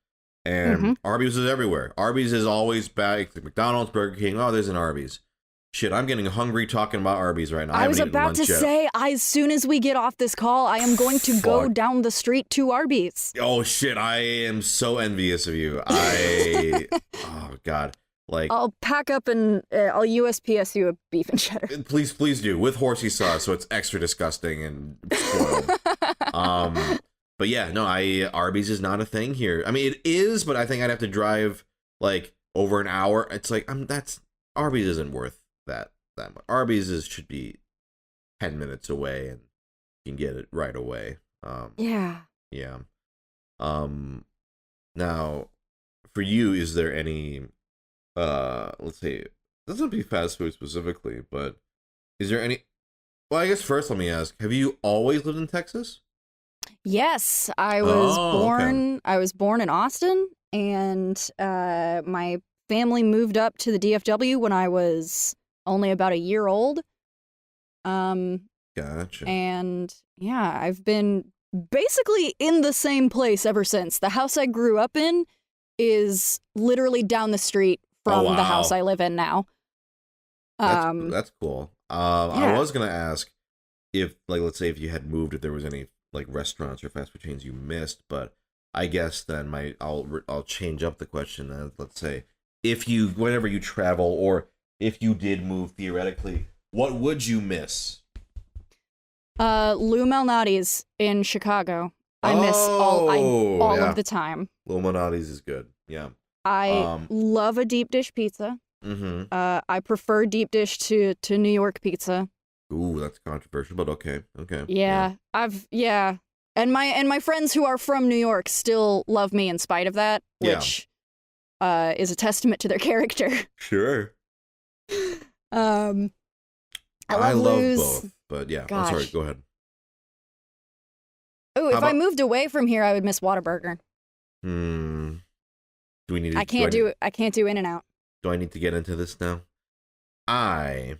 and Arby's is everywhere. Arby's is always back. McDonald's, Burger King. Oh, there's an Arby's. Shit, I'm getting hungry talking about Arby's right now. I was about to say, as soon as we get off this call, I am going to go down the street to Arby's. Oh shit, I am so envious of you. Oh god, like I'll pack up and I'll USPS you a beef and cheddar. Please do, with horsey sauce, so it's extra disgusting and spoiled. But yeah, no, Arby's is not a thing here. I mean, it is, but I think I'd have to drive like over an hour. It's like Arby's isn't worth that much. Arby's should be 10 minutes away, and you can get it right away. Yeah. Now, for you, is there any let's say, it doesn't have to be fast food specifically, but is there any? Well, I guess first let me ask: have you always lived in Texas? Yes, I was born. Okay. I was born in Austin, and my family moved up to the DFW when I was only about a year old. Gotcha. And yeah, I've been basically in the same place ever since. The house I grew up in is literally down the street from the house I live in now. That's cool. I was gonna ask if, like, let's say if you had moved, if there was any like restaurants or fast food chains you missed, but I guess then I'll change up the question. And let's say whenever you travel, or if you did move theoretically, what would you miss? Lou Malnati's in Chicago. I miss all of the time. Lou Malnati's is good. Yeah. I love a deep dish pizza. I prefer deep dish to New York pizza. Ooh, that's controversial, but okay. Yeah. And my friends who are from New York still love me in spite of that, which is a testament to their character. Sure. I love both, but yeah. I'm sorry, go ahead. Oh, if I moved away from here, I would miss Whataburger. Do we need? I can't do In-N-Out. Do I need to get into this now? I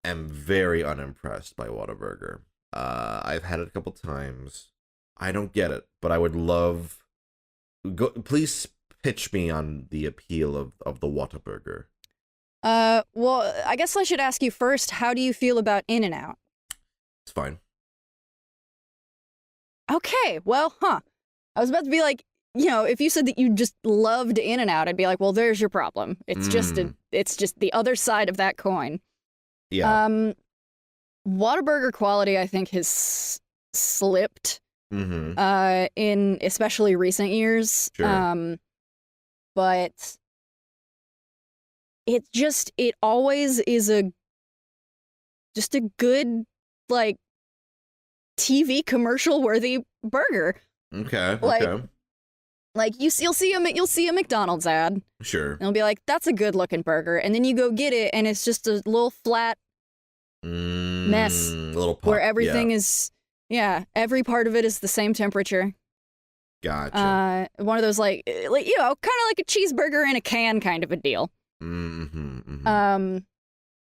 am very unimpressed by Whataburger. I've had it a couple times. I don't get it, but I would love. Please pitch me on the appeal of the Whataburger. Well, I guess I should ask you first. How do you feel about In-N-Out? It's fine. Okay, well, I was about to be like, if you said that you just loved In-N-Out, I'd be like, well, there's your problem. It's just the other side of that coin. Yeah. Whataburger quality, I think, has slipped. In especially recent years. Sure. But it always is a good, like, TV commercial worthy burger. Okay. Like you'll see a McDonald's ad. Sure. And it'll be like, that's a good looking burger, and then you go get it, and it's just a little flat mess, a little pop, where everything is every part of it is the same temperature. Gotcha. One of those like kind of like a cheeseburger in a can kind of a deal.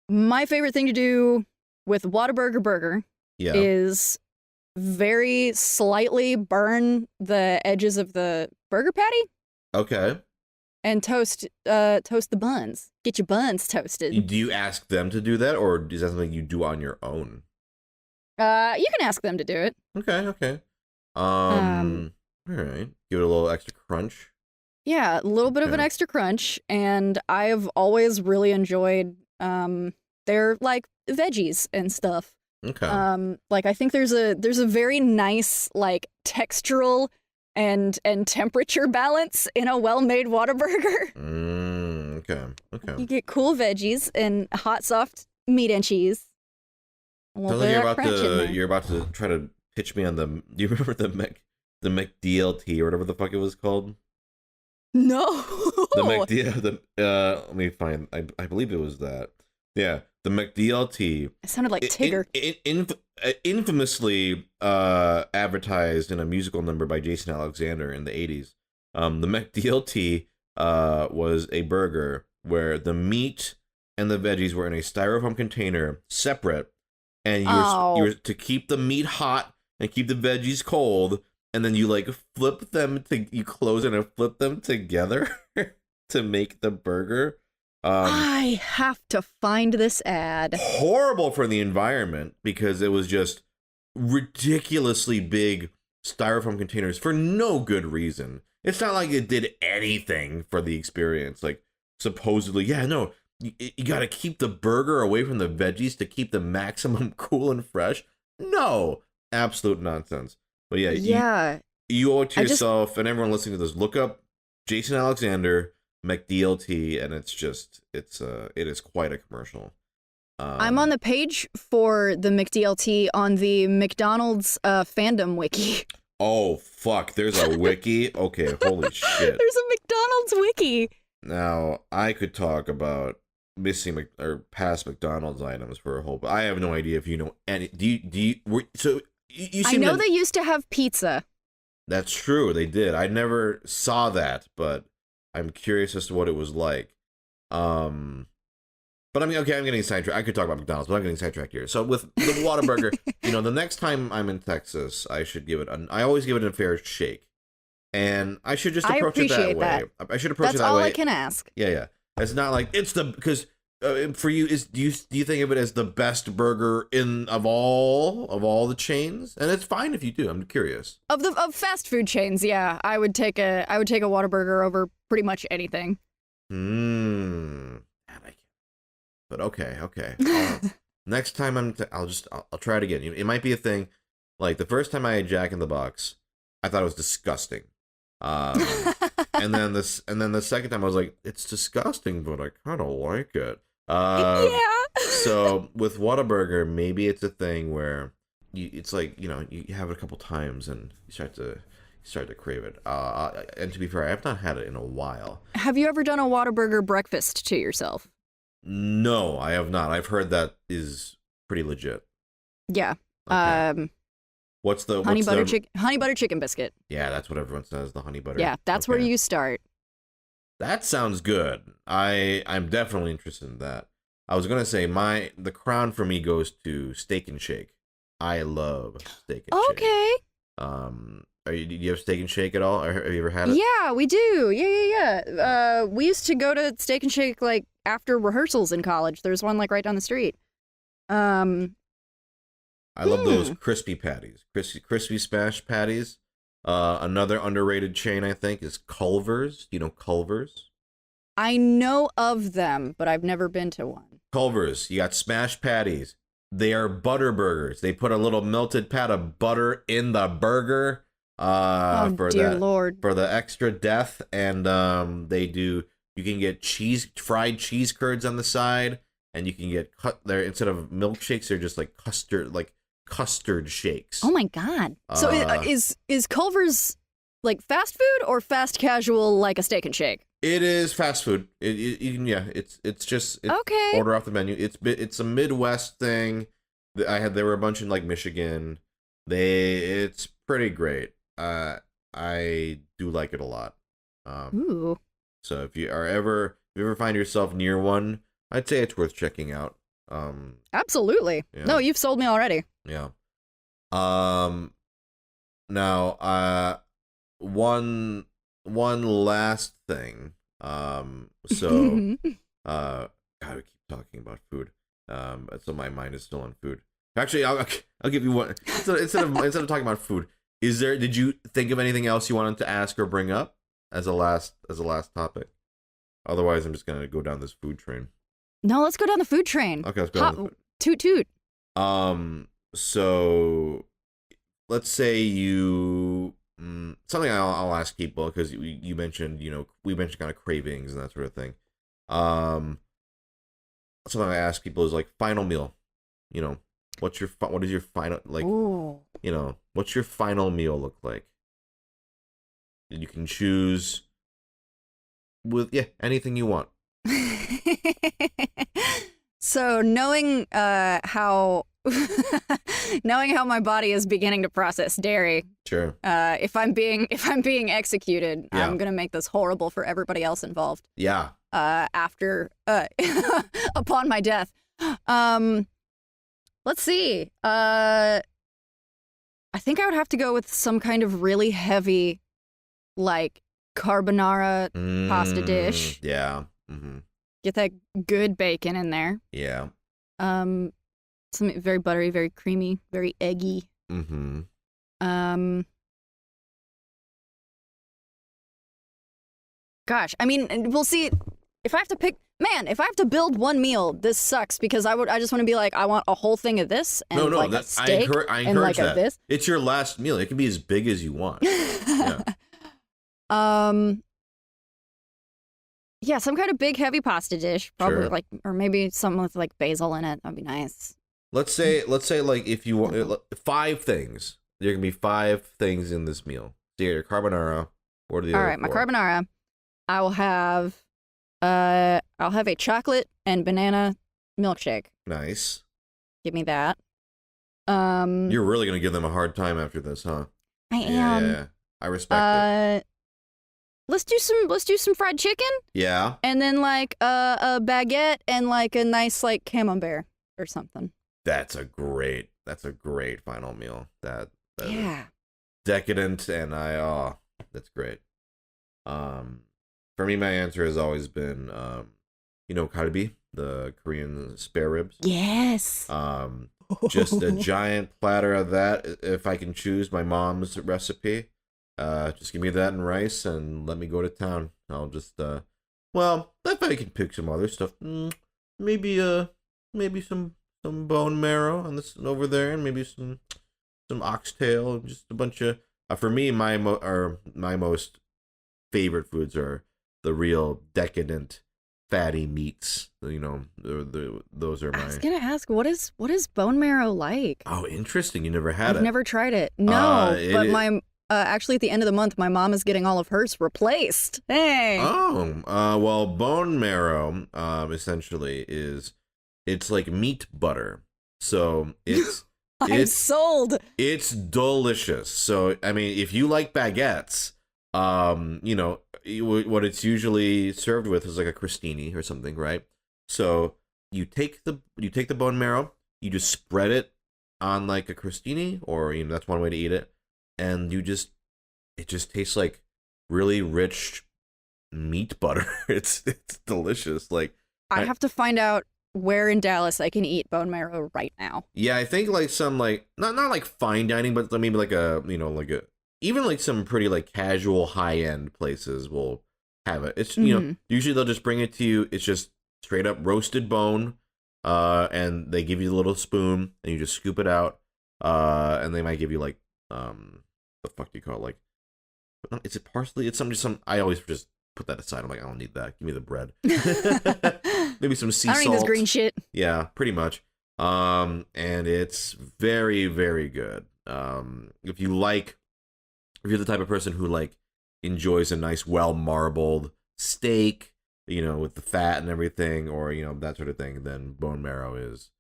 My favorite thing to do with Whataburger burger is very slightly burn the edges of the burger patty. Okay. And toast the buns. Get your buns toasted. Do you ask them to do that, or is that something you do on your own? You can ask them to do it. Okay. All right. Give it a little extra crunch. Yeah, a little bit of an extra crunch, and I have always really enjoyed their like veggies and stuff. Okay. Like I think there's a very nice like textural and temperature balance in a well-made Whataburger. Okay. You get cool veggies and hot soft meat and cheese. Sounds like you're about to try to pitch me on the. Do you remember the McDLT or whatever the fuck it was called? No. Let me find. I believe it was that. Yeah, the McDLT. It sounded like Tigger. Infamously advertised in a musical number by Jason Alexander in the 80s. The McDLT was a burger where the meat and the veggies were in a styrofoam container, separate, and you were to keep the meat hot. and keep the veggies cold, and then you like flip them you close it and flip them together to make the burger. I have to find this ad. Horrible for the environment because it was just ridiculously big styrofoam containers for no good reason. It's not like it did anything for the experience. Like, supposedly, yeah, no, you got to keep the burger away from the veggies to keep the maximum cool and fresh. No, absolute nonsense. But yeah, you owe it to yourself and everyone listening to this. Look up Jason Alexander McDLT, and it is quite a commercial. I'm on the page for the McDLT on the McDonald's fandom wiki. Oh, fuck. There's a wiki? Okay, holy shit. There's a McDonald's wiki. Now, I could talk about missing or past McDonald's items for a whole, but I have no idea if you know any. I know they used to have pizza. That's true. They did. I never saw that, but I'm curious as to what it was like. But I mean, okay, I'm getting sidetracked. I could talk about McDonald's, but I'm getting sidetracked here. So with the Whataburger, the next time I'm in Texas, I should give it. I always give it a fair shake, and I should just approach it that way. I should approach it that way. That's all I can ask. Yeah. It's not like it's because for you do you think of it as the best burger of all the chains? And it's fine if you do. I'm curious. Of fast food chains, yeah, I would take a Whataburger over pretty much anything. But okay. Next time I'll try it again. It might be a thing. Like the first time I had Jack in the Box, I thought it was disgusting. and then the second time I was like, it's disgusting, but I kind of like it. Yeah. So with Whataburger, maybe it's a thing where it's like you have it a couple times and you start to crave it. And to be fair, I have not had it in a while. Have you ever done a Whataburger breakfast to yourself? No, I have not. I've heard that is pretty legit. Yeah. Okay. Honey butter chicken biscuit? Yeah, that's what everyone says. The honey butter. Yeah, that's where you start. That sounds good. I'm definitely interested in that. I was gonna say the crown for me goes to Steak and Shake. I love Steak and Shake. Okay. Do you have Steak and Shake at all? Or have you ever had it? Yeah, we do. Yeah. We used to go to Steak and Shake like after rehearsals in college. There's one like right down the street. I love those crispy patties, crispy smash patties. Another underrated chain I think is Culver's. Do you know Culver's? I know of them, but I've never been to one. Culver's, you got smash patties. They are butter burgers. They put a little melted pat of butter in the burger. Lord. For the extra depth, and you can get fried cheese curds on the side, and you can get instead of milkshakes, they're just like custard shakes. Oh my god! So is Culver's like fast food or fast casual like a Steak and Shake? It is fast food. It's just okay. Order off the menu. It's a Midwest thing. There were a bunch in like Michigan. It's pretty great. I do like it a lot. Ooh. So if you ever find yourself near one, I'd say it's worth checking out. Absolutely. Yeah. No, you've sold me already. Yeah. Now, one last thing. So, God, we keep talking about food. So my mind is still on food. Actually, I'll give you one. Instead of talking about food, did you think of anything else you wanted to ask or bring up as a last topic? Otherwise, I'm just gonna go down this food train. No, let's go down the food train. Okay, let's go down the food. Toot toot. So let's say you something I'll ask people because you mentioned we mentioned kind of cravings and that sort of thing. Something I ask people is like final meal. What is your final like? Ooh. What's your final meal look like? And you can choose with anything you want. So knowing how my body is beginning to process dairy, sure. If I'm being executed, yeah. I'm gonna make this horrible for everybody else involved. Yeah. After upon my death, let's see. I I think I would have to go with some kind of really heavy, like carbonara pasta dish. Yeah. Mm-hmm. Get that good bacon in there. Yeah. Something very buttery, very creamy, very eggy. Mm-hmm. Gosh, I mean, we'll see. If I have to pick, man, if I have to build one meal, this sucks because I just want to be like, I want a whole thing of this and like a steak I encourage and like that. a this. It's your last meal. It can be as big as you want. Yeah. Yeah, some kind of big heavy pasta dish, probably Sure. like, or maybe something with like basil in it. That'd be nice. Let's say like if you want 5 things, there can be 5 things in this meal. So your carbonara. What are the All other right, my 4? carbonara. I will have, I'll have a chocolate and banana milkshake. Nice. Give me that. You're really gonna give them a hard time after this, huh? I am. Yeah. I respect it. Let's do some fried chicken. Yeah. And then like a baguette and like a nice like camembert or something. That's a great final meal. That Yeah. is decadent, and that's great. For me, my answer has always been kalbi, the Korean spare ribs. Yes. Just a giant platter of that. If I can choose my mom's recipe, just give me that and rice and let me go to town. I'll just well, if I can pick some other stuff, maybe some bone marrow on this over there, and maybe some oxtail, and just a bunch of. For me, my most favorite foods are the real decadent, fatty meats. Those are my. I was gonna ask, what is bone marrow like? Oh, interesting. You never had it. I've never tried it. No, but it, my actually at the end of the month, my mom is getting all of hers replaced. Hey. Oh, well, bone marrow, essentially it's like meat butter. So I'm sold. It's delicious. So I mean, if you like baguettes, what it's usually served with is like a crostini or something, right? So you take the bone marrow, you just spread it on like a crostini, or that's one way to eat it, and it just tastes like really rich meat butter. It's delicious. Like I have to find out where in Dallas I can eat bone marrow right now. Yeah, I think like some like not like fine dining, but maybe like even like some pretty like casual high end places will have it. It's usually they'll just bring it to you. It's just straight up roasted bone, and they give you a little spoon and you just scoop it out, and they might give you like the fuck do you call it, like, is it parsley? It's some I always just put that aside. I'm like, I don't need that. Give me the bread. Maybe some sea salt. I don't need this green shit. Yeah, pretty much. And it's very, very good. If you're the type of person who like enjoys a nice, well marbled steak, with the fat and everything, or that sort of thing, then bone marrow is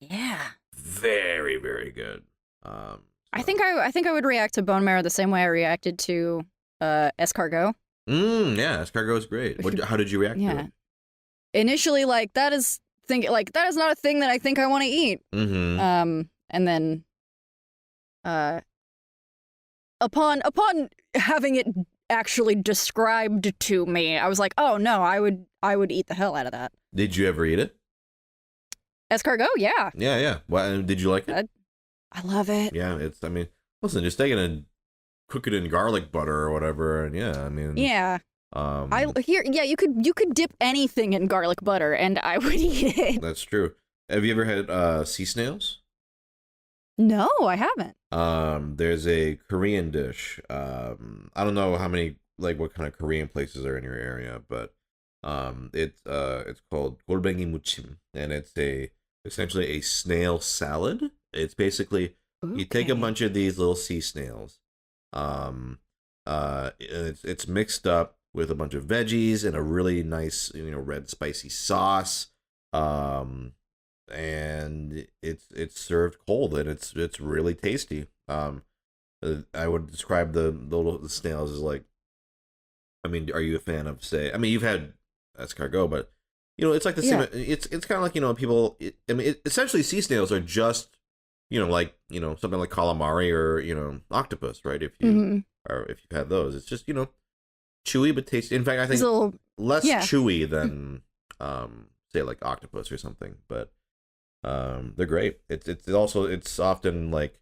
very, very good. I think I would react to bone marrow the same way I reacted to escargot. Yeah, escargot is great. How did you react to it? Initially, like that is not a thing that I think I want to eat. Mm-hmm. And then, upon having it actually described to me, I was like, oh no, I would eat the hell out of that. Did you ever eat it? Escargot, yeah. Yeah. Did you like it? I love it. Yeah, listen, just taking and cook it in garlic butter or whatever, and yeah. You could dip anything in garlic butter and I would eat it. That's true. Have you ever had sea snails? No, I haven't. There's a Korean dish. I don't know what kind of Korean places are in your area, but it's called golbengi muchim, and it's essentially a snail salad. It's basically you take a bunch of these little sea snails. It's mixed up with a bunch of veggies and a really nice, red spicy sauce. And it's served cold, and it's really tasty. I would describe the snails as like, are you a fan of you've had escargot, but it's like the same. It's kind of like people. Essentially sea snails are just something like calamari or octopus, right? If you or if you've had those, it's just chewy but tasty. In fact, I think less chewy than say like octopus or something, but they're great. It's often like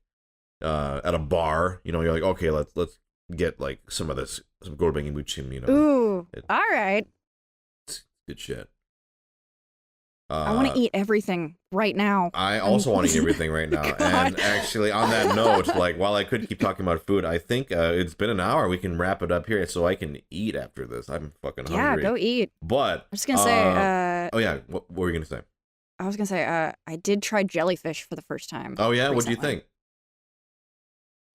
at a bar, you're like, okay, let's get like some gorbeng muchim, Ooh, all right. It's good shit. I want to eat everything right now. I also want to eat everything right now. And actually, on that note, like, while I could keep talking about food, I think it's been an hour. We can wrap it up here so I can eat after this. I'm fucking hungry. Yeah, go eat. But I was going to say... oh, yeah. What were you going to say? I was going to say, I did try jellyfish for the first time. Oh, yeah? Recently. What do you think?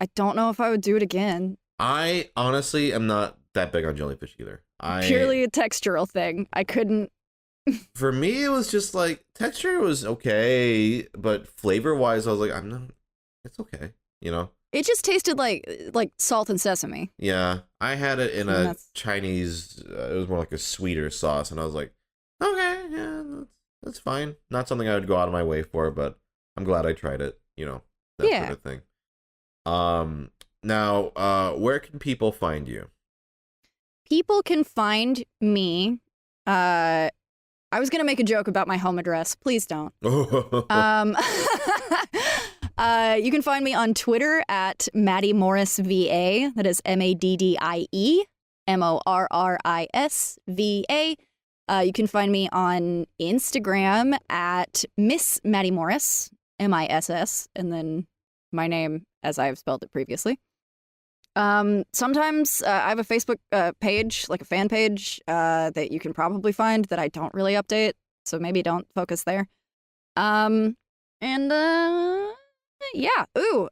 I don't know if I would do it again. I honestly am not that big on jellyfish either. Purely a textural thing. I couldn't... For me, it was just like texture was okay, but flavor wise, I was like, it's okay, It just tasted like salt and sesame. Yeah, I had it in a Chinese. It was more like a sweeter sauce, and I was like, okay, yeah, that's fine. Not something I would go out of my way for, but I'm glad I tried it. That sort of thing. Now, where can people find you? People can find me. I was going to make a joke about my home address. Please don't. You can find me on Twitter at Maddie Morris VA. That is MADDIE MORRIS VA. You can find me on Instagram at Miss Maddie Morris, MISS, and then my name as I have spelled it previously. Sometimes I have a Facebook page, like a fan page, that you can probably find that I don't really update, so maybe don't focus there. Yeah. Ooh,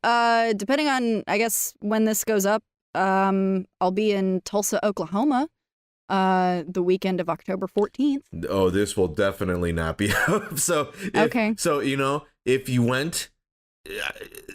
depending on, I guess, when this goes up, I'll be in Tulsa, Oklahoma, the weekend of October 14th. Oh, this will definitely not be up. So, if you went,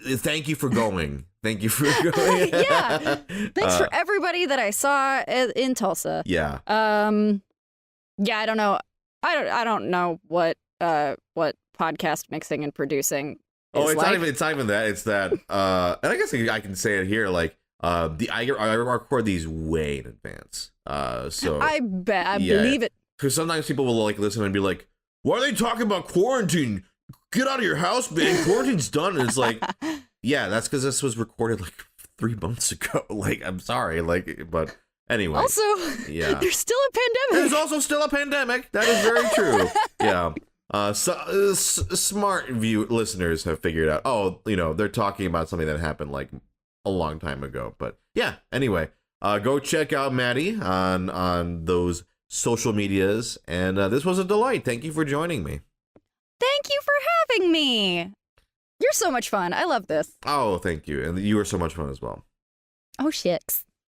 thank you for going. Thank you for going. Yeah. Thanks for everybody that I saw in Tulsa. Yeah. Yeah, I don't know. I don't know what podcast mixing and producing is it's like. not even that. It's that and I guess I can say it here, like I record these way in advance. So I believe it. Because sometimes people will like listen and be like, why are they talking about quarantine? Get out of your house, man. Quarantine's done. And it's like, yeah, that's because this was recorded like 3 months ago. Like, I'm sorry. Like, but anyway. Also, yeah, there's still a pandemic. There's also still a pandemic. That is very true. Yeah. Smart listeners have figured out, they're talking about something that happened like a long time ago. But yeah, anyway, go check out Maddie on those social medias. And this was a delight. Thank you for joining me. Thank you for having me. You're so much fun. I love this. Oh, thank you. And you were so much fun as well. Oh, shits.